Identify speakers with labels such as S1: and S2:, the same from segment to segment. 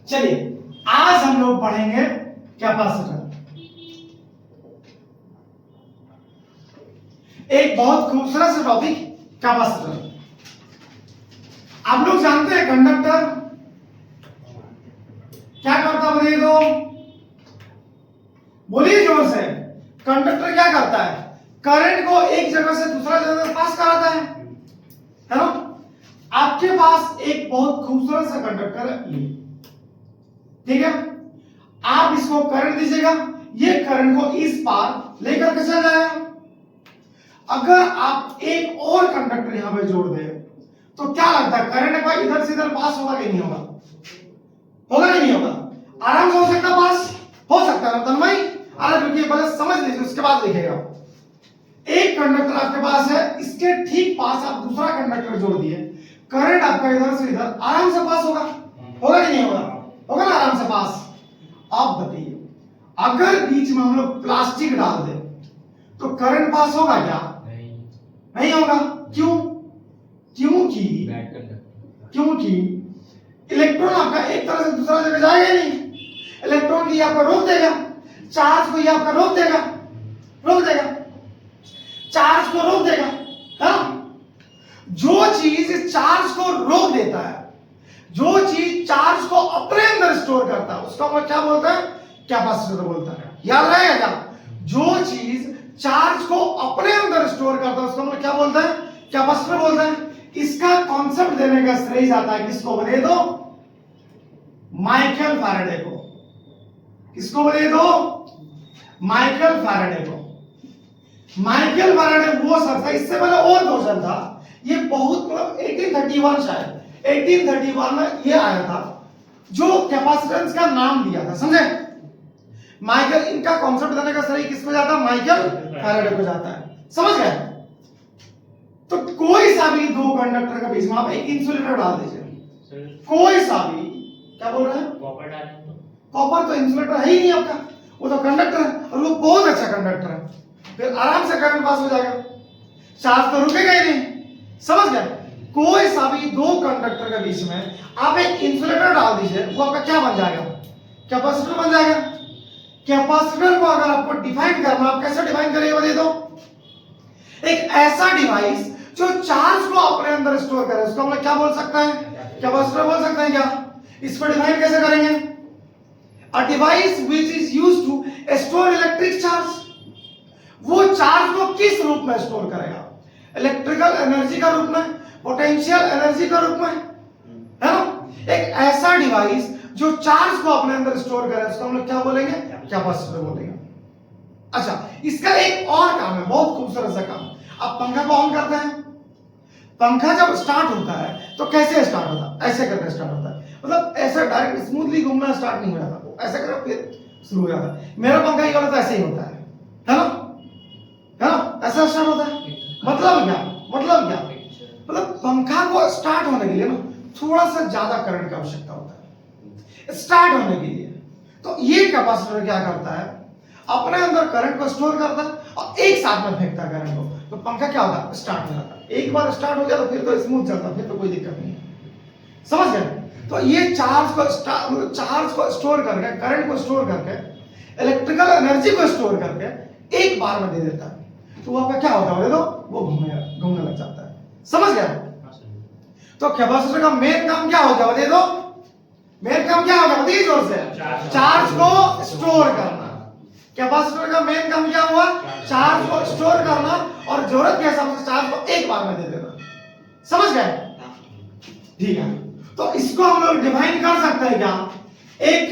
S1: चलिए आज हम लोग पढ़ेंगे कैपेसिटर, एक बहुत खूबसूरत सा टॉपिक कैपेसिटर। आप लोग जानते हैं कंडक्टर क्या करता है? बताइए तो, बोलिए जोर से। कंडक्टर क्या करता है? करंट को एक जगह से दूसरा जगह पास कराता है ना? आपके पास एक बहुत खूबसूरत सा कंडक्टर है ये, ठीक है? आप इसको करंट दीजिएगा, ये करंट को इस पार लेकर के चल जाएगा। अगर आप एक और कंडक्टर यहां पे जोड़ दें तो क्या लगता है करंट का इधर से इधर पास होगा कि नहीं होगा? होगा कि नहीं होगा? आराम से हो सकता है, पास हो सकता है ना तन्मय? आराम रुकिए, पहले समझ लीजिए उसके बाद लिखेगा। एक कंडक्टर आपके पास है, इसके ठीक पास आप दूसरा कंडक्टर जोड़ दिए, करंट आपका इधर से इधर आराम से पास होगा। होगा कि नहीं होगा? होगा ना आराम से पास। आप बताइए, अगर बीच में हम लोग प्लास्टिक डाल दें तो करंट पास होगा क्या? नहीं होगा। क्यों? क्योंकि इलेक्ट्रॉन आपका एक तरह से दूसरा जगह जाएगा ही नहीं। इलेक्ट्रॉन की आपका रोक देगा, चार्ज को ये आपका रोक देगा, चार्ज को रोक देगा, हाँ? जो चीज चार्ज को रोक देता है, जो चीज चार्ज को अपने अंदर स्टोर करता है, उसको हम क्या बोलते हैं? कैपेसिटर बोलता है। याद रहेगा क्या? जो चीज चार्ज को अपने अंदर स्टोर करता है उसको हम क्या बोलते हैं? कैपेसिटर बोलते हैं। इसका कॉन्सेप्ट देने का श्रेय जाता है किसको? बता दो, माइकल फैराडे को। किसको बता दो? माइकल फैराडे को। माइकल फैराडे वो शख्स था, इससे पहले और दो जन था, ये बहुत मतलब 1831 शायद 1831 में ये आया था जो कैपेसिटेंस का नाम दिया था, समझे? माइकल, इनका कॉन्सेप्ट देने का श्रेय किसको जाता है? माइकल फैराडे को जाता है, समझ गए? तो कोई सा भी दो कंडक्टर के बीच में आप एक इंसुलेटर डाल दीजिए, कोई सा भी, क्या बोल रहे हैं? कॉपर डालें तो? कॉपर तो इंसुलेटर है ही नहीं आपका, वो तो कंडक्टर है, और वो बहुत अच्छा कंडक्टर है, फिर आराम से करंट पास हो जाएगा, चार्ज तो रुकेगा ही नहीं, समझ गए? कोई सा भी दो कंडक्टर के बीच में आप एक इंसुलेटर डाल दीजिए, वो आपका क्या बन जाएगा? कैपेसिटर बन जाएगा। कैपेसिटर को अगर आपको डिफाइन करना, आप कैसे डिफाइन करिएगा बताइए तो? एक ऐसा डिवाइस जो चार्ज को अपने अंदर स्टोर करे, उसको हम क्या बोल सकते हैं? कैपेसिटर बोल सकते हैं क्या? इसको डिफाइन कैसे करेंगे? A device which is used to store electric charge. वो चार्ज को किस रूप में स्टोर करेगा? इलेक्ट्रिकल एनर्जी का रूप में, पोटेंशियल एनर्जी का रूप में, है ना? एक ऐसा डिवाइस जो चार्ज को अपने अंदर स्टोर करे, उसको हम लोग क्या बोलेंगे? कैपेसिटर बोलेंगे। अच्छा, इसका एक और काम है, बहुत खूबसूरत सा काम। अब पंखा को ऑन करते हैं, पंखा जब स्टार्ट होता है तो कैसे स्टार्ट होता है? ऐसे करके स्टार्ट होता है, मतलब ऐसे डायरेक्ट स्मूथली घूमना स्टार्ट नहीं हो जाता, वो ऐसे करके फिर शुरू हो जाता है। मेरा पंखा ये वाला तो ऐसे ही होता है ना? है ना? ऐसा स्टार्ट होता है। मतलब क्या? मतलब पंखा को स्टार्ट होने के लिए ना थोड़ा सा ज्यादा करंट की आवश्यकता होता है स्टार्ट होने के लिए। तो ये कैपेसिटर क्या करता है? अपने अंदर करंट को स्टोर करता है और एक साथ में फेंकता है करंट को, तो पंखा क्या होता है? स्टार्ट हो जाता है। एक बार स्टार्ट हो गया तो फिर तो स्मूथ चलता है, फिर तो कोई दिक्कत नहीं है, समझ गए? तो ये चार्ज को स्टोर करके, करंट को स्टोर करके, इलेक्ट्रिकल एनर्जी को स्टोर करके एक बार में दे देता है, तो आपका क्या होता है? वो घूमने लग जाता है, समझ गए? तो कैपेसिटर का मेन काम क्या होगा बताइए तो? मेन काम क्या होगा बताइए जोर से? चार्ज को स्टोर करना। कैपेसिटर का मेन काम क्या हुआ? चार्ज को स्टोर करना और जरूरत के हिसाब से चार्ज को एक बार में दे देना, समझ गए? ठीक है, तो इसको हम लोग डिफाइन कर सकते हैं क्या? एक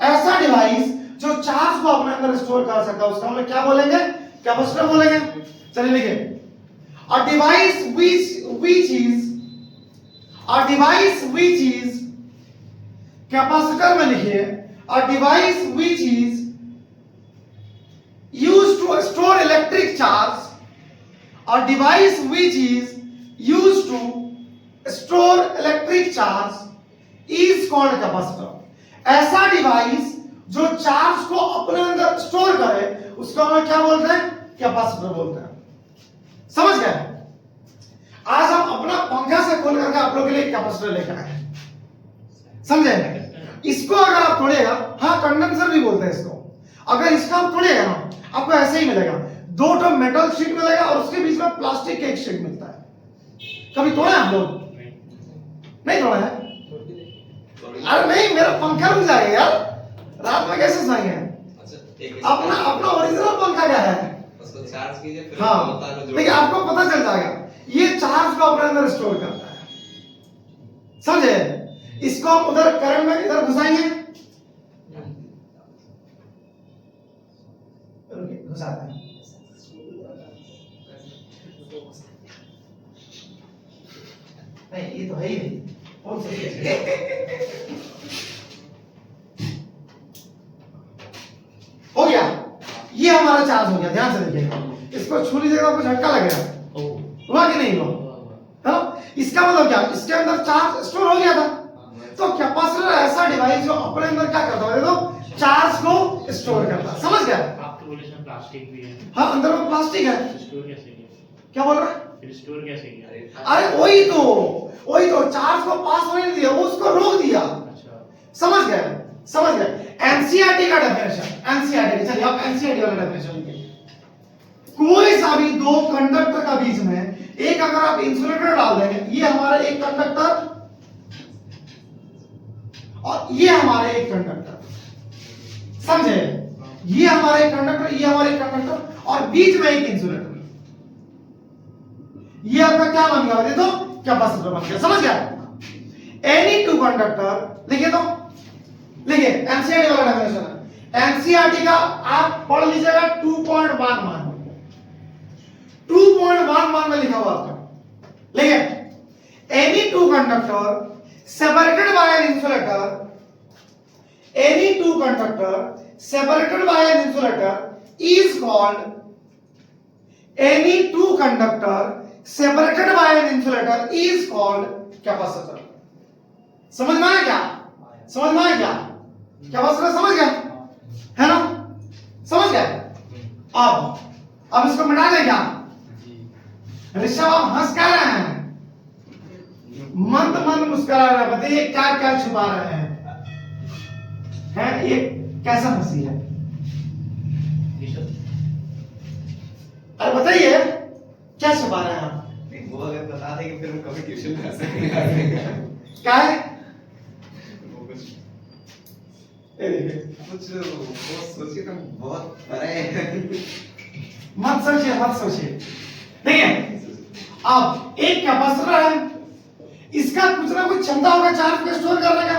S1: ऐसा डिवाइस जो चार्ज को अपने अंदर स्टोर कर सकता है, उसको हम लोग क्या बोलेंगे? कैपेसिटर बोलेंगे। चलिए लिखिए, a device which is capacitor में लिखिए, a device which is used to store electric charge, a device which is used to store electric charge is called capacitor। ऐसा डिवाइस जो चार्ज को अपने अंदर स्टोर करे उसको हम क्या बोलते हैं? कैपेसिटर बोलते हैं, समझ गए? आज हम अपना पंखा से खोल करके आप लोगों के लिए कैपेसिटर लेकर आए, समझे? इसको अगर आप तोड़ेगा, हाँ कंडेंसर भी बोलते हैं इसको, अगर इसका आप तोड़ेगा ना आपको ऐसे ही मिलेगा, दो तो मेटल शीट मिलेगा और उसके बीच में प्लास्टिक का एक शीट मिलता है। कभी तोड़ा है आप लोग? नहीं तोड़ा है? अरे नहीं, मेरा पंखा रुक जाएगा यार, रात में कैसे सोएंगे? अपना अपना ओरिजिनल पंखा क्या है,
S2: उसको चार्ज कीजिए फिर
S1: हाँ, देखिए आपको पता चल जाएगा, ये चार्ज को अपने अंदर स्टोर करता है, समझे? इसको हम उधर करंट में इधर घुसाएंगे, घुसाते हैं, नहीं ये तो है ही नहीं, कौन सा हो गया, ये हमारा चार्ज हो गया। ध्यान से देखिएगा, इसको छू लीजिएगा कुछ झटका लगेगा, हुआ कि नहीं हुआ? है ना? इसका मतलब क्या, इसके अंदर चार्ज स्टोर हो गया था। तो कैपेसिटर ऐसा डिवाइस जो अपने अंदर क्या करता है, देखो चार्ज को स्टोर करता है, समझ गया?
S3: आपके बोले इसमें प्लास्टिक भी है,
S1: हाँ अंदर में प्लास्टिक है,
S3: स्टोर कैसे किया?
S1: क्या बोल रहा है?
S3: फिर स्टोर कैसे किया?
S1: अरे वही तो चार्ज को पास होने नहीं दिया, वो उसको रोक दिया,
S3: अच्छा,
S1: समझ गए? समझ गए? एनसीईआरटी का डेफिनेशन, एनसीईआरटी, चलिए आप एनसीईआरटी वाला डेफिनेशन लिखिए। कोई सा भी दो कंडक्टर का बीच में एक अगर आप इंसुलेटर डाल देंगे, ये हमारा एक कंडक्टर और ये हमारे एक कंडक्टर, समझे? ये हमारा एक कंडक्टर, ये हमारे एक कंडक्टर और बीच में एक इंसुलेटर, ये आपका क्या बन गया? देखो कैपेसिटर बन गया, समझ गया? एनी टू कंडक्टर, लिखिए तो, लिखिए एनसीईआरटी वाला डेफिनेशन है, एनसीईआरटी का आप पढ़ लीजिएगा 2.1 मान, 2.1 मान में लिखा हुआ आपका, लिखिए any two conductor separated by an insulator, any two conductor separated by an insulator is called, any two conductor separated by an insulator is called capacitor। समझ में आया क्या? समझ में आया क्या? कैपेसिटर समझ गया है ना? समझ गया? अब इसको मिटा दें क्या? ऋषभ आप हंस क्या रहे हैं, मंद मंद मुस्कुरा रहे हैं, बताइए क्या क्या छुपा रहे हैं? ये कैसा हंसी है? अरे बताइए क्या छुपा रहे हैं आप?
S2: वो अगर बता दे कि फिर हम कभी ट्यूशन में आ सकेंगे।
S1: क्या है?
S2: वो कुछ
S1: ये देखिए,
S2: कुछ वो सोचिए तो बहुत बड़ा है।
S1: मत सोचिए, देखिए अब एक कैपेसिटर है, इसका कुछ ना कुछ क्षमता होगा चार्ज को स्टोर करने का,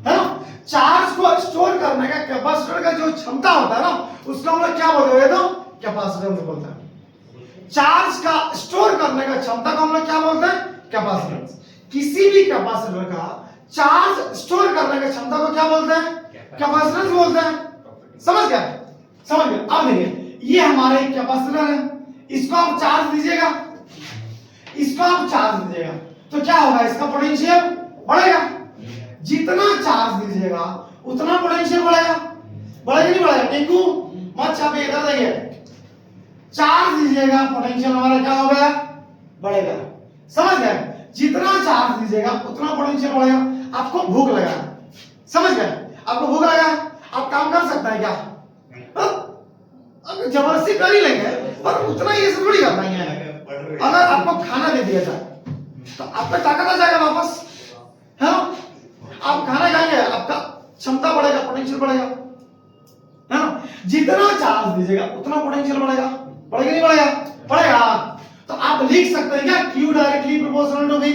S1: है ना? चार्ज को स्टोर करने का कैपेसिटर का जो क्षमता होता है ना, उसको हम लोग क्या बोलते हैं? तो कैपेसिटेंस बोलते हैं। चार्ज का स्टोर करने का क्षमता को हम लोग क्या बोलते हैं? कैपेसिटेंस। किसी भी कैपेसिटर का चार्ज स्टोर करने का क्षमता को क्या बोलते हैं? कैपेसिटेंस बोलते हैं। समझ गया? समझ गया? अब देखिए, ये हमारा एक कैपेसिटर है, इसको आप चार्ज दीजिएगा, इसको आप चार्ज दीजिएगा तो क्या होगा? इसका पोटेंशियल बढ़ेगा, जितना चार्ज दीजिएगा उतना पोटेंशियल बढ़ेगा, बढ़ेगा नहीं बढ़ेगा? टिंकू मत छापिए, इधर देखिए, चार्ज दीजिएगा पोटेंशियल हमारा क्या होगा? बढ़ेगा। समझ गए? जितना चार्ज दीजिएगा उतना पोटेंशियल बढ़ेगा। आपको भूख लगा, समझ गए? आपको भूख लगा, आप काम कर सकते हैं क्या? अब जबरदस्ती कर ही लेंगे, पर उतना ये सब थोड़ी कर पाएंगे। अगर आपको खाना दे दिया जाए तो आपका ताकत आ जाएगा वापस, है ना? आप खाना खाएंगे, आपका क्षमता बढ़ेगा, पोटेंशियल बढ़ेगा, है ना? जितना चार्ज दीजिएगा उतना पोटेंशियल बढ़ेगा, बढ़ेगा नहीं बढ़ेगा? बढ़ेगा। तो आप लिख सकते हैं क्या? Q directly proportional to V।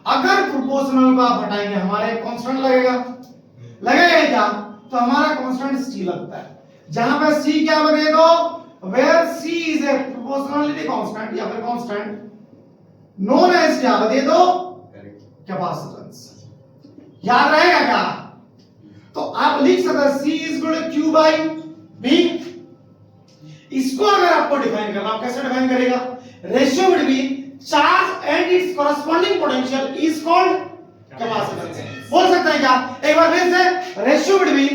S1: अगर प्रोपोर्शनल को आप हटाएंगे हमारे कांस्टेंट लगेगा, लगेगा क्या? तो हमारा कांस्टेंट C लगता है, जहां पे C क्या बने? तो where C is a proportionality constant या फिर constant known as क्या बने? तो कैपेसिटेंस। याद रहेगा क्या? तो आप लिख सकते हैं C is equal to Q by V। इसको अगर आपको डिफाइन करना, आप कैसे डिफाइन करेगा? Ratio would be charge and it's corresponding potential is called capacitance. बोल सकते हैं क्या? एक बार फिर से, ratio would be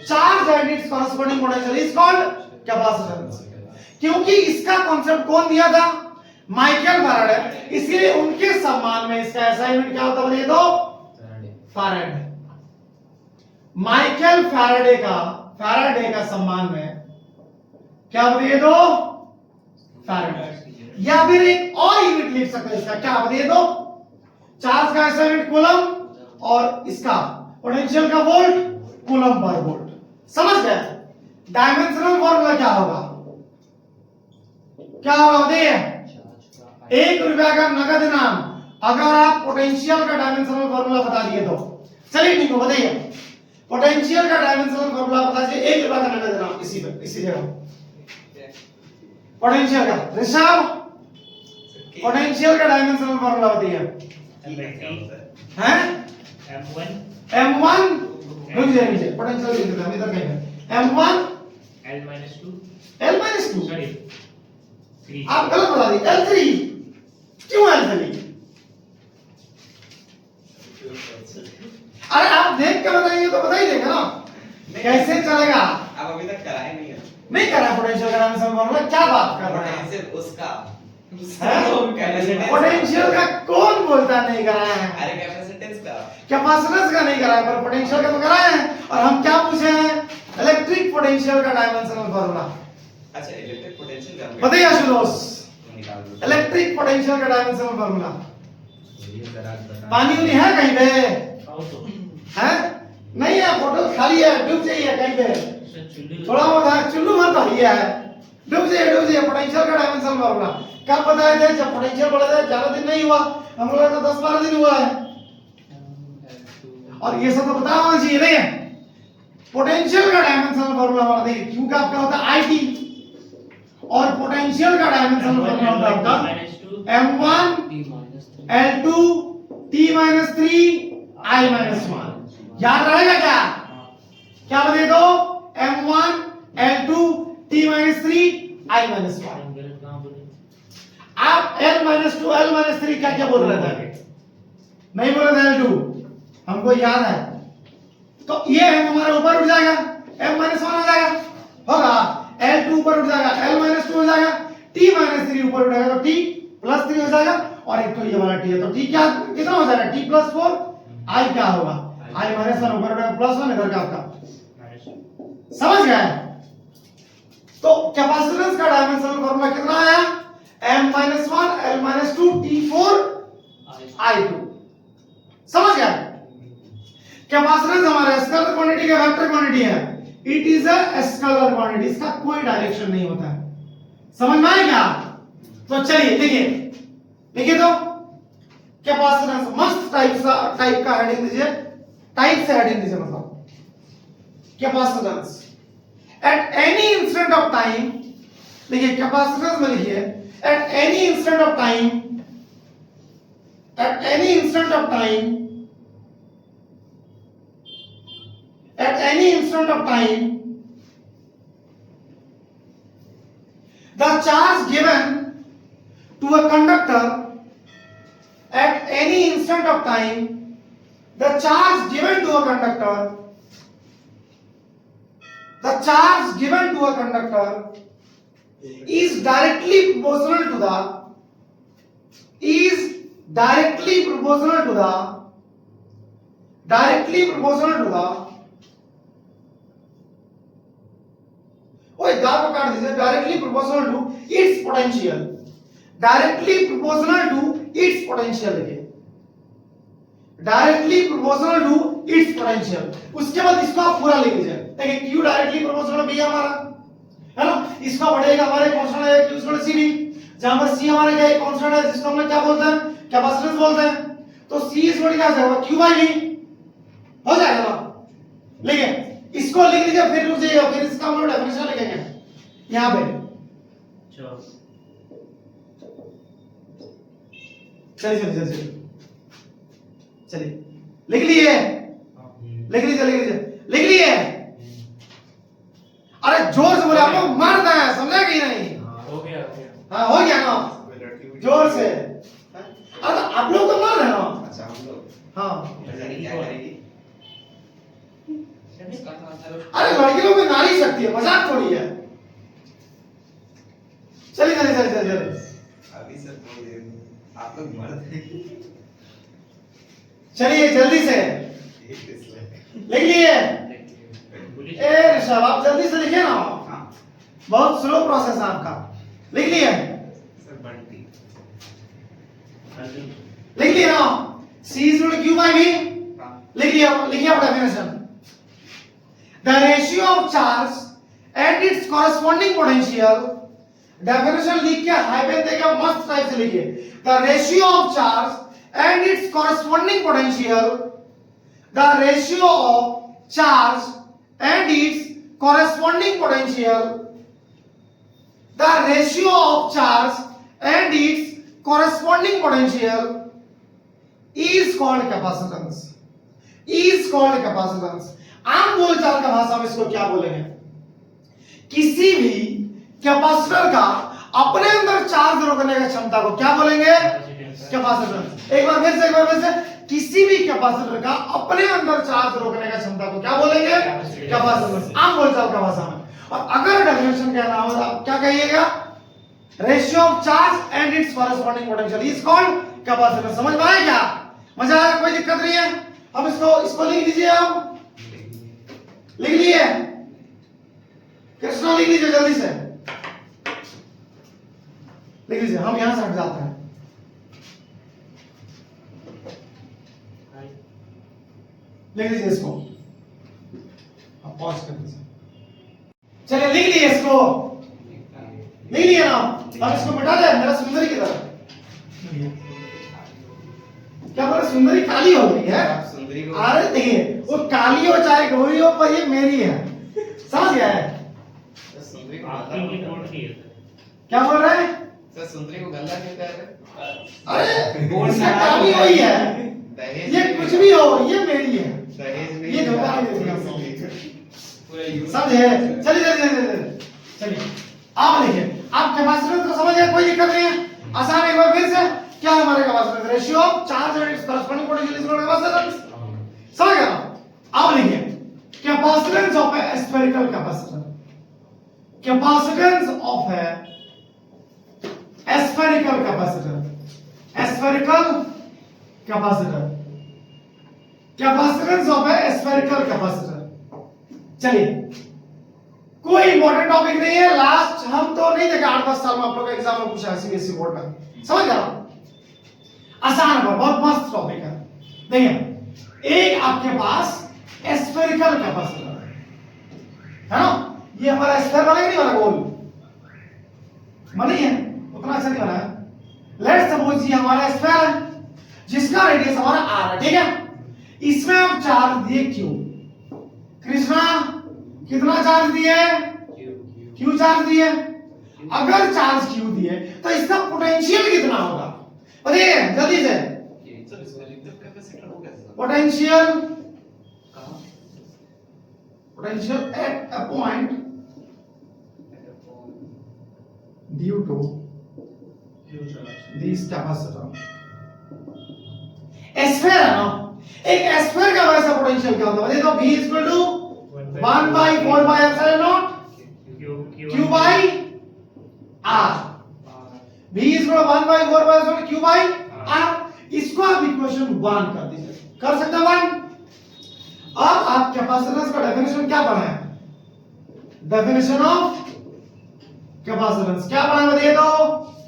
S1: charge and it's corresponding potential is called capacitance. क्योंकि इसका कॉन्सेप्ट कौन दिया था? Michael Faraday. इसलिए उनके सम्मान में इसका असाइनमेंट क्या होता है? तो फैराडे। माइकल फैराडे का सम्मान में क्या बता दो? फैराडे। या फिर एक और यूनिट लिख सकते हैं इसका, क्या बता दो? चार्ज का ऐसा यूनिट कूलम और इसका पोटेंशियल का वोल्ट, कूलम पर वोल्ट। समझ गए? डायमेंशनल फॉर्मूला क्या होगा? क्या होगा बताइए? 1 रुपया का नगद इनाम अगर आप पोटेंशियल का डायमेंशनल फॉर्मूला बता दिए तो। चलिए ठीक है, बताइए पोटेंशियल का डायमेंशनल फॉर्मूला बता दीजिए। 1 रुपया का नगद इनाम इसी जगह पोटेंशियल का। ऋषभ पोटेंशियल का डायमेंशनल फॉर्मूला बताइए। हैं? M1 रुक जाइए, पोटेंशियल लिख देते हैं इधर कहीं पे। M1 L-2
S3: सॉरी 3
S1: आप गलत बता दी। L3 क्यों L3? अरे आप देख के बताइए तो बता ही देंगे ना, कैसे चलेगा?
S2: आप अभी तक कराए नहीं है।
S1: नहीं करा पोटेंशियल का डायमेंशनल फॉर्मूला, क्या बात कर रहे हैं?
S2: सिर्फ उसका
S1: पोटेंशियल का कौन बोलता नहीं कराया है?
S2: अरे कैपेसिटेंस का
S1: कैपेसिटेंस का नहीं कराया, पर पोटेंशियल का तो कराया है। और हम क्या पूछे हैं? इलेक्ट्रिक पोटेंशियल का डायमेंशनल फॉर्मूला।
S2: अच्छा इलेक्ट्रिक पोटेंशियल का
S1: बताइए आशुतोष,
S2: निकाल दो।
S1: इलेक्ट्रिक पोटेंशियल का डायमेंशनल फॉर्मूला। पानी उनी है कहीं पे? है? नहीं है, फोटो खाली है, डूब जाइए कहीं पे। थोड़ा बहुत है, चुल्लू भर तो ही है, डूब जाइए। पोटेंशियल का डायमेंशनल फॉर्मूला कब बताए थे? जब पोटेंशियल बढ़ा था, ज्यादा दिन नहीं हुआ, हम लोग का 10-12 दिन हुआ है। और ये सब तो पता होना चाहिए। नहीं पोटेंशियल का डायमेंशनल फॉर्मूला हमारा देखिए, क्यों का आपका होता है IT, और पोटेंशियल का डायमेंशनल फॉर्मूला होता है M1 L2 T-3 I-1। याद रहेगा क्या? क्या बता दो? M1 L2 T-3 I-1। आप L-2 L-3 क्या बोल रहे थे? नहीं बोल रहे थे L2, हमको याद है। तो ये हमारे ऊपर उठ जाएगा, M-1 हो जाएगा, होगा L2 ऊपर उठ जाएगा, L-2 हो जाएगा, T-3 ऊपर उठेगा तो T+3 हो जाएगा, और एक तो ये वाला T है तो T क्या कितना हो जाएगा? T+4 I क्या होगा? I-1 ऊपर उठेगा +1 इधर का आपका। समझ गए? तो कैपेसिटेंस का डायमेंशनल फॉर्मूला कितना आया? M-1 L-2 T4 I2। समझ गए? कैपेसिटेंस हमारे स्केलर क्वांटिटी का वेक्टर क्वांटिटी है, it is a scalar quantity, इसका कोई डायरेक्शन नहीं होता है। समझ में आया क्या? तो चलिए देखिए तो कैपेसिटेंस मस्त टाइप का हेडिंग दीजिए, टाइप से हेडिंग दीजिए, मतलब capacitance at any instant of time. देखिए कैपेसिटेंस में लिखिए at any instant of time, at any instant of time, at any instant of time, the charge given to a conductor at any instant of time, the charge given to a conductor, the charge given to a conductor is directly proportional to the, is directly proportional to the, directly proportional to the, को काट दीजिए, directly proportional to its potential, directly proportional to its potential. देखिए directly proportional to its potential. उसके बाद इसको आप पूरा लिख लीजिए। देखिए Q डायरेक्टली प्रोपोर्शनल B हमारा है ना, इसका बढ़ेगा हमारे कांस्टेंट है Q = CV, जहां पर C हमारे क्या कांस्टेंट है जिसको हम लोग क्या बोलते हैं? कैपेसिटेंस बोलते हैं। तो C = क्या हो जाएगा? Q/V हो जाएगा ना। लिखिए इसको लिख लीजिए, फिर रुक जाइए, फिर इसका हम लोग डेफिनेशन लिखेंगे यहां पे। चलिए लिख लिए, लिख लीजिए। अरे जोर से बोले, आप लोग मर्द हैं, समझे कि नहीं?
S3: हो गया
S1: हाँ हो गया ना, जोर से। अरे आप लोग तो मर्द हैं ना।
S2: अच्छा हम लोग
S1: हाँ
S2: क्या करेगी?
S1: अरे लड़की लोग में नारी शक्ति है, मजाक थोड़ी है। चलिए
S2: अभी सर बोलिए, आप लोग मर्द हैं।
S1: चलिए जल्दी से लिख लिए। साहब आप जल्दी से लिखिए ना,
S2: हाँ
S1: बहुत स्लो प्रोसेस है आपका। लिख लिए?
S2: सर बढ़ती
S1: लिख लिए ना? C is equal to Q by V।
S2: हाँ
S1: लिख लिया? लिखिए आप definition. The ratio of charge and its corresponding potential, definition लिख के हाइफन देके मस्त टाइप से लिखिए। The ratio of charge and its corresponding potential, the ratio of charge and its corresponding potential, the ratio of charge and its corresponding potential is called capacitance, is called capacitance। आम बोलचाल का भाषा में इसको क्या बोलेंगे? किसी भी कैपेसिटर का अपने अंदर चार्ज रोकने की क्षमता को क्या बोलेंगे? कैपेसिटेंस। एक बार फिर से किसी भी कैपेसिटर का अपने अंदर चार्ज रोकने की क्षमता को क्या बोलेंगे? कैपेसिटेंस, आम बोलचाल का भाषा में। और अगर डेफिनेशन कहना हो तो आप क्या कहिएगा? Ratio of charge and it's corresponding potential is called capacitance. समझ में आया क्या? मजा आया? कोई दिक्कत नहीं है? अब इसको लिख लीजिए। आप लिख लिए? कृष्णा लिख लीजिए जल्दी से, लिख लीजिए। हम यहां से हट जाते हैं। लिख लीजिए इसको, अब पॉज कर दीजिए। चलिए लिख लिए इसको, लिख लिए ना? अब इसको मिटा दे। मेरा सुंदरी किधर है? क्या मेरा सुंदरी काली हो गई है?
S2: आप सुंदरी को
S1: अरे देखिए, वो काली हो चाहे गोरी हो, पर ये मेरी है। समझ गया है?
S2: सर सुंदरी को
S3: आपकी
S2: गल्ला
S3: की बोर्ड नहीं है सर।
S1: क्या बोल रहे हैं?
S2: सर सुंदरी को गल्ला क्यों कह रहे
S1: अरे इसका काली वही है,
S2: दहेज
S1: ये कुछ भी हो, ये मेरी है।
S2: दहेज में
S1: ये धोखा नहीं देती हमको।
S2: पूरा यूज
S1: समझे? चलिए आप लिखिए। आप कैपेसिटेंस को समझ गए? कोई दिक्कत नहीं है, आसान है। एक बार फिर से क्या है हमारे capacitance? Ratio of charge and it's corresponding potential is called capacitance. समझ गए? आप लिखिए capacitance of A spherical capacitor, capacitance of A spherical capacitor, spherical capacitor, capacitance of A spherical capacitor. चलिए कोई इंपॉर्टेंट टॉपिक नहीं है, लास्ट हम तो नहीं देखे 8-10 साल में आप लोग का एग्जाम में पूछा है सीबीएसई बोर्ड में। समझ गए? आसान है, बहुत मस्त टॉपिक है। देखिए एक आपके पास स्फेरिकल कैपेसिटर है ना, ये हमारा स्फेयर बना कि नहीं बना? गोल बनी है, उतना अच्छा नहीं बना है। लेट्स सपोज ये हमारा स्फेयर है जिसका रेडियस हमारा r है, ठीक है? इसमें हम चार्ज दिए q। कृष्णा कितना चार्ज दिए? q चार्ज दिए। अगर चार्ज q दिए तो इसका पोटेंशियल कितना होगा? बताइए जल्दी से।
S2: सर इसमें लिखते कैपेसिटर हो कैसे?
S1: पोटेंशियल,
S2: कहां?
S1: Potential at a point due to this capacitor। Sphere है ना, एक स्फीयर का वैसा पोटेंशियल क्या होता है? बताइए तो v equal to 1 by 4 by epsilon naught q by r। v equal to 1 by 4 by epsilon q by r। इसको आप इक्वेशन 1 कर दीजिए, कर सकते हैं 1। अब आप कैपेसिटेंस का डेफिनेशन क्या पढ़ा है? डेफिनेशन ऑफ कैपेसिटेंस क्या पढ़ा है बताइए तो?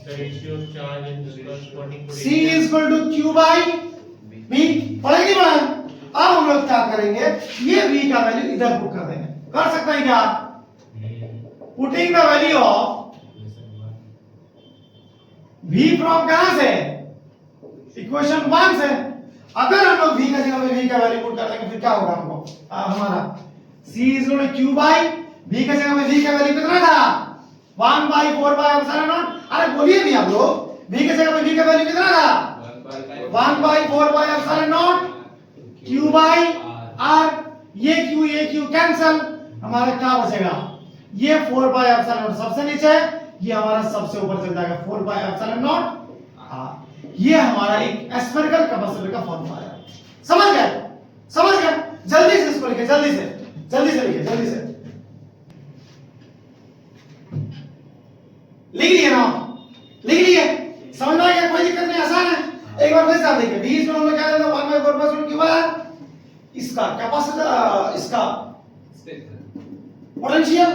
S3: The ratio of charge and the corresponding
S1: C
S3: potential.
S1: is equal to Q by V। पढ़ा कि नहीं पढ़ा? अब हम लोग क्या करेंगे? ये V का वैल्यू इधर पुट कर देंगे। कर सकते हैं क्या? Putting the value of V from कहां से? इक्वेशन 1 से। अगर हम लोग V का जगह पे V का वैल्यू पुट कर देंगे फिर क्या होगा हमको? हमारा C is equal to Q by V का जगह पे V का वैल्यू कितना था? 1 by 4 by epsilon naught। अरे बोलिए भी आप लोग, V के जगह पे V का वैल्यू कितना था? 1 by 4 by epsilon naught Q by R। ये Q कैंसल, हमारा क्या बचेगा? ये 4 by epsilon naught सबसे नीचे, ये हमारा सबसे ऊपर चल जाएगा 4 by epsilon naught R। ये हमारा एक स्फेरिकल कैपेसिटर का फॉर्मूला है। समझ गए? समझ गए? जल्दी से इसको लिखिए, जल्दी से लिखिए, जल्दी से लिख लिए ना? लिख लिए? समझ में आ गया? कोई दिक्कत नहीं, आसान है। एक बार फिर से आप देखिए, v इसमें हम लोग क्या लेते हैं? 1 by 4 + 1 क्यों है? इसका कैपेसिटर, इसका पोटेंशियल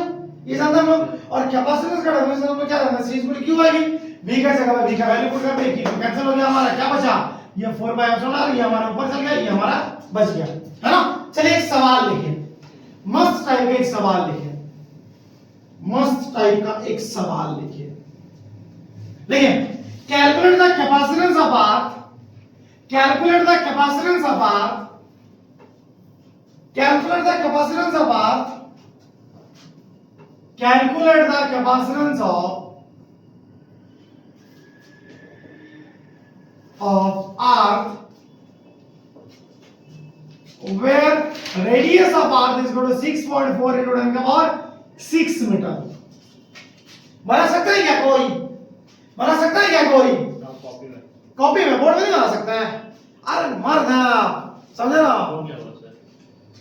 S1: ये जानते हम लोग, और कैपेसिटेंस का डेफिनेशन हम लोग क्या जानते हैं, C इक्वल क्यू आएगी, V का जगह पे V का वैल्यू पुट करते हैं, Q कैंसिल हो गया, हमारा क्या बचा, ये 4/ε ये हमारा ऊपर चल गया, ये हमारा बच गया, है ना। चलिए एक सवाल लिखिए, मस्त टाइप का एक सवाल लिखिए, मस्त टाइप का एक सवाल लिखिए। देखिए, calculate the capacitance of earth, calculate the capacitance of earth, calculate the capacitance of earth, calculate the capacitance of earth where radius of earth is equal to 6.4 into 10 का पावर 6 मीटर। बना सकता है क्या कोई, बना सकता है क्या कोई, कॉपी में बोर्ड में नहीं बना सकता है, अरे मर्द है आप, समझे ना,
S3: हो गया वो सर,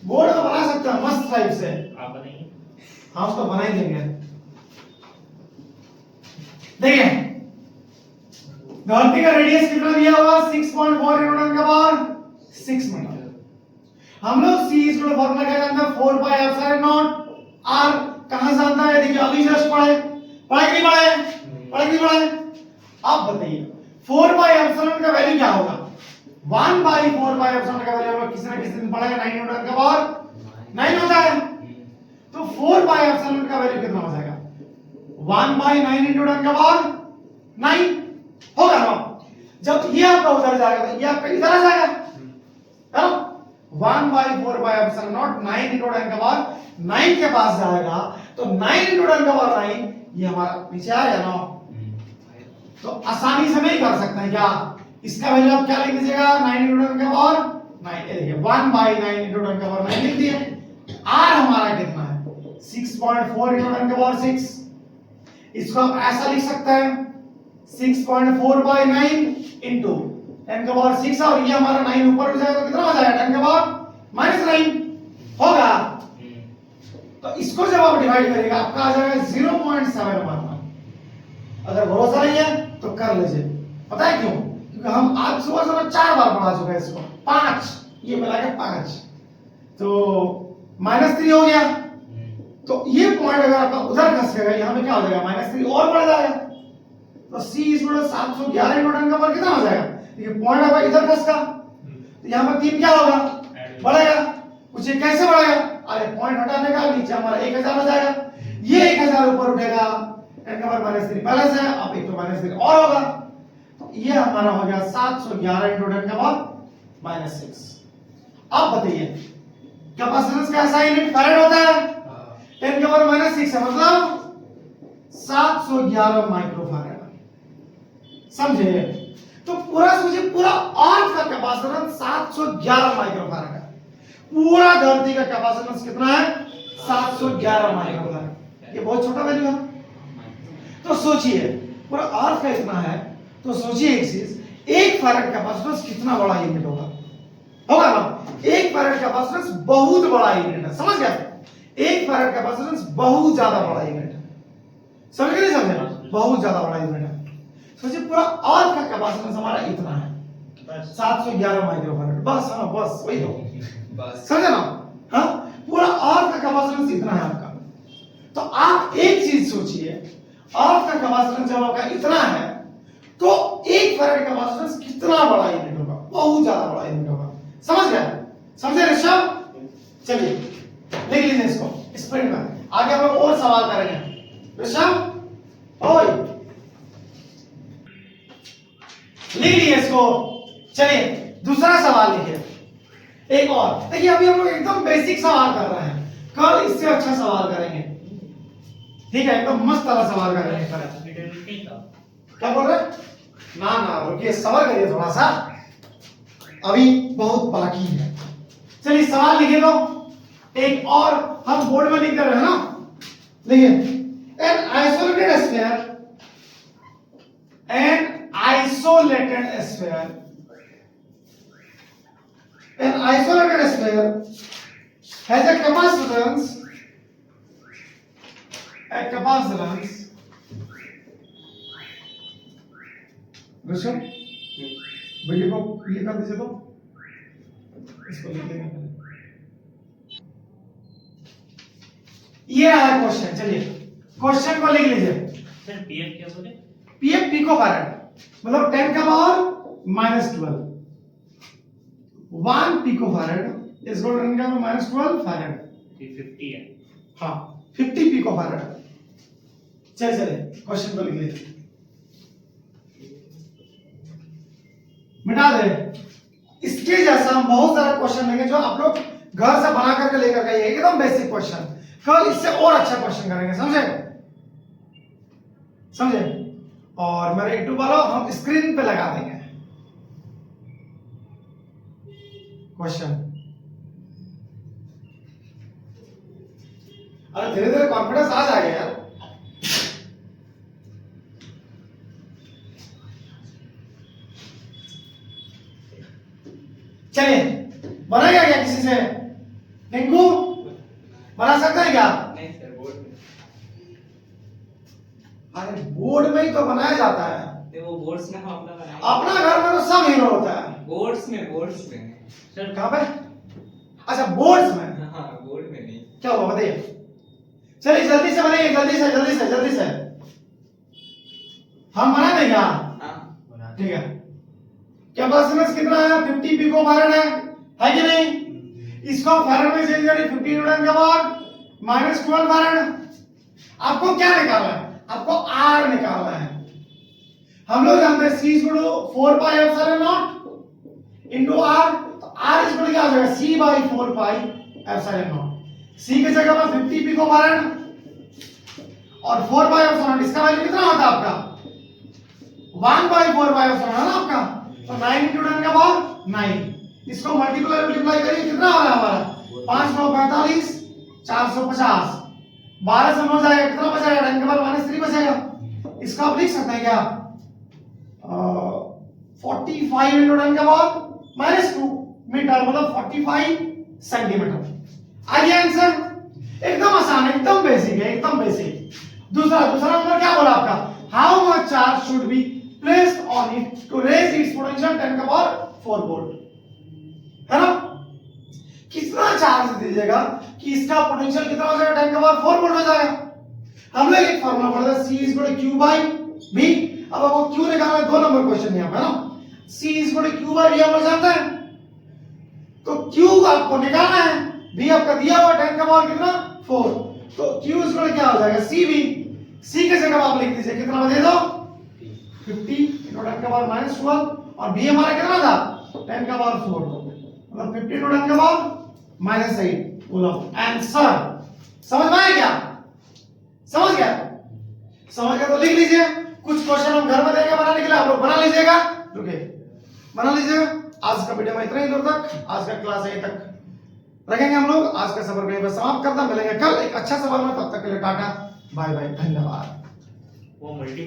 S1: बोर्ड में बना सकते हैं मस्त टाइप से,
S3: आप बनाइए।
S1: हम उसको बना ही देंगे। देखिए धरती का रेडियस कितना दिया हुआ, 6.4 into 10 का पावर 6 मीटर। हम लोग C इक्वल फॉर्मूला क्या जानते हैं, 4/ε0 r, कहां से आता है, देखिए अभी जस्ट पढ़े कि नहीं पढ़े, पढ़े कि नहीं पढ़े, अब बताइए 4/ε का वैल्यू क्या होगा, 1/4/ε का वैल्यू हम लोग किसी ना किसी दिन पढ़ेगा, 9 into 10 का पावर 9 होता है, तो 4/ε का वैल्यू कितना हो जाएगा, 1/9 into 10 का पावर 9 होगा ना। जब ये आपका उधर जाएगा तो ये आपका इधर आ जाएगा, है ना, 1/4/ε0 9 into 10 का पावर 9 के पास जाएगा, तो 9 into 10 का पावर 9 ये हमारा पीछे आएगा ना, तो आसानी से नहीं कर सकते हैं क्या, इसका वैल्यू आप क्या लिख दीजिएगा, 9 into 10 का पावर 9, ये देखिए 1/9 into 10 का पावर 9 लिख दिए। r हमारा कितना है, 6.4 into 10 का पावर 6, इसको आप ऐसा लिख सकते हैं 6.4/9 into 10 का पावर 6, और ये हमारा 9 ऊपर हो जाएगा तो कितना हो जाएगा, 10 का पावर -9 होगा। तो इसको जब आप डिवाइड करिएगा आपका आ जाएगा 0.711। अगर भरोसा नहीं है तो कर लीजिए, पता है क्यों, क्योंकि हम आज सुबह 4 बार पढ़ा चुके हैं इसको, 5 ये मिला के 5, तो -3 हो गया, तो ये पॉइंट अगर आपका उधर खस गया, यहाँ पे क्या हो जाएगा, -3 और बढ़ जाएगा, तो C इक्वल 711 into 10 का पावर कितना हो जाएगा, ये पॉइंट आपका इधर खस का, तो यहाँ पे 3 क्या होगा, बढ़ेगा, कुछ ये कैसे बढ़ेगा, अरे पॉइंट हटाने का नीचे हमारा 1000 हो जाएगा, ये 1000 ऊपर उठेगा, 10 का पावर -3 पहले से है, अब एक तो -3 और होगा, तो ये हमारा हो गया 711 into 10 का पावर -6। अब बताइए कैपेसिटेंस का ऐसा यूनिट फैराड होता है, 10 के पावर -6 है, मतलब 711 माइक्रोफैराड, समझे। तो पूरा सोचिए, पूरा अर्थ का कैपेसिटेंस 711 माइक्रोफैराड है, पूरा धरती का कैपेसिटेंस कितना है, 711 माइक्रोफैराड, ये बहुत छोटा वैल्यू है। तो सोचिए पूरा अर्थ का इतना है, तो सोचिए एक चीज, 1 फैराड कैपेसिटेंस कितना बड़ा यूनिट होगा, होगा ना, 1 फैराड कैपेसिटेंस बहुत बड़ा यूनिट है, समझ गया, 1 फैराड कैपेसिटेंस बहुत ज्यादा बड़ा यूनिट है, समझ गए, नहीं समझे, बहुत ज्यादा बड़ा यूनिट है। सोचिए पूरा अर्थ का कैपेसिटेंस हमारा इतना है, 711 माइक्रोफैराड, बस, हाँ बस वही तो, बस समझे ना, हाँ पूरा अर्थ का कैपेसिटेंस इतना है आपका। तो आप एक चीज सोचिए, अर्थ का कैपेसिटेंस जब आपका इतना है तो 1 फैराड कैपेसिटेंस कितना बड़ा यूनिट होगा, बहुत ज्यादा बड़ा यूनिट होगा, समझ गया, समझे ऋषभ। चलिए लिख लीजिए इसको स्प्रिंट में, आगे हम लोग और सवाल करेंगे, ऋषभ ओए लिख लीजिए इसको। चलिए दूसरा सवाल लिखिए, एक और देखिए, अभी हम लोग एकदम बेसिक सवाल कर रहे हैं, कल इससे अच्छा सवाल करेंगे, ठीक है, एकदम मस्त वाला सवाल करेंगे कल। क्या बोल रहे, ना ना रुकिए, सवाल करिए थोड़ा सा, अभी बहुत बाकी है। चलिए सवाल लिखिए, तो एक और हम बोर्ड में लिख दे रहे हैं ना, देखिए an isolated sphere, an isolated sphere, an isolated sphere has a capacitance Rishabh video को ये कर दीजिए, तो इसको लिख लेंगे। ये है क्वेश्चन। चलिए क्वेश्चन को लिख लीजिए।
S3: सर पीएफ क्या बोले?
S1: पीएफ पिको फैराड मतलब 10 का power -12 1 pico farad is going to 10 का पावर -12 फैराड।
S3: ये 50 है।
S1: हाँ 50 पिको फैराड। चलिए क्वेश्चन को लिख लीजिए, मिटा दे। इसके जैसा हम बहुत सारे क्वेश्चन लेंगे जो आप लोग घर से बना करके लेकर गए, एकदम बेसिक क्वेश्चन। कल इससे और अच्छा क्वेश्चन करेंगे, समझे समझे। और मेरे यूट्यूब वालों हम स्क्रीन पे लगा देंगे क्वेश्चन। अरे धीरे धीरे कॉन्फिडेंस आ जाएगा यार। चलिए बनाएगा क्या किसी से? टिंकू बना सकता है क्या?
S2: नहीं सर, बोर्ड में।
S1: अरे बोर्ड में ही तो बनाया जाता है।
S2: तो वो बोर्ड्स में हम अपना बनाएंगे।
S1: अपना घर में तो सब हीरो होता है।
S2: बोर्ड्स में
S3: सर
S1: कहाँ पे? अच्छा बोर्ड्स में।
S2: हाँ, बोर्ड में नहीं।
S1: क्या हुआ बताइए। चलिए जल्दी से बनाइए, जल्दी से हम बना देंगे।
S2: हाँ,
S1: ठीक है। कैपेसिटेंस कितना है? 50 पिको फैराड है कि नहीं? इसको फैराड में चेंज करिए, 50 न्यूटन के बाद -12 फैराड। आपको क्या निकालना है? आपको R निकालना है। हम लोग जानते हैं C equal to 4 pi epsilon not into R। तो R इक्वल टू क्या हो जाएगा? C by 4 pi epsilon not. C की जगह पर 50 पिको फैराड और 4 पाई एप्सिलॉन नॉट। इसका वैल्यू कितना होता है आपका? 1 बाई 4 पाई एप्सिलॉन है ना आपका। तो 9 इंटू 10 का पावर 9। इसको मल्टीप्लाई करिए, कितना हो रहा है हमारा? 5 9 45 450। 12 से हो जाएगा, कितना बचेगा? 10 के पावर -3 बचेगा। इसका आप लिख सकते हैं क्या? 45 इंटू 10 का पावर -2 मीटर मतलब 45 सेंटीमीटर। आइए आंसर। एकदम आसान, एकदम बेसिक है, एकदम बेसिक। दूसरा नंबर क्या बोला आपका? How much charge should be placed on it to raise its potential 10 का पावर 4 वोल्ट, है ना? कितना चार्ज दीजिएगा कि इसका पोटेंशियल कितना हो जाएगा? 10 का पावर 4 वोल्ट हो जाएगा। हम लोग एक फार्मूला पढ़ा था, C is equal to Q by V। अब आपको Q निकालना है, 2 नंबर क्वेश्चन यहाँ पे ना। C is equal to Q by V हम लोग जानते हैं, तो Q आपको निकालना है। V आपका दिया हुआ 10 का पावर कितना? 4। तो Q इज इक्वल टू क्या हो जाएगा? CV। C की जगह आप लिख दीजिए, कितना बचे दो? 50 into 10 का पावर -12 और b हमारा कितना था? 10 का पावर 4 मतलब 50 into 10 का पावर -8। बोलो आंसर। समझ में आया क्या? समझ गया तो लिख लीजिए। कुछ क्वेश्चन हम घर में देंगे बनाने के लिए, आप लोग बना लीजिएगा। रुकिए, बना लीजिएगा। आज का वीडियो में इतना ही दूर तक, आज का क्लास यहीं तक रखेंगे हम लोग। आज का सफर यहीं पर समाप्त करते हैं। मिलेंगे कल एक अच्छा सफर में, तब तक के लिए टाटा बाय बाय, धन्यवाद।
S3: वो मल्टी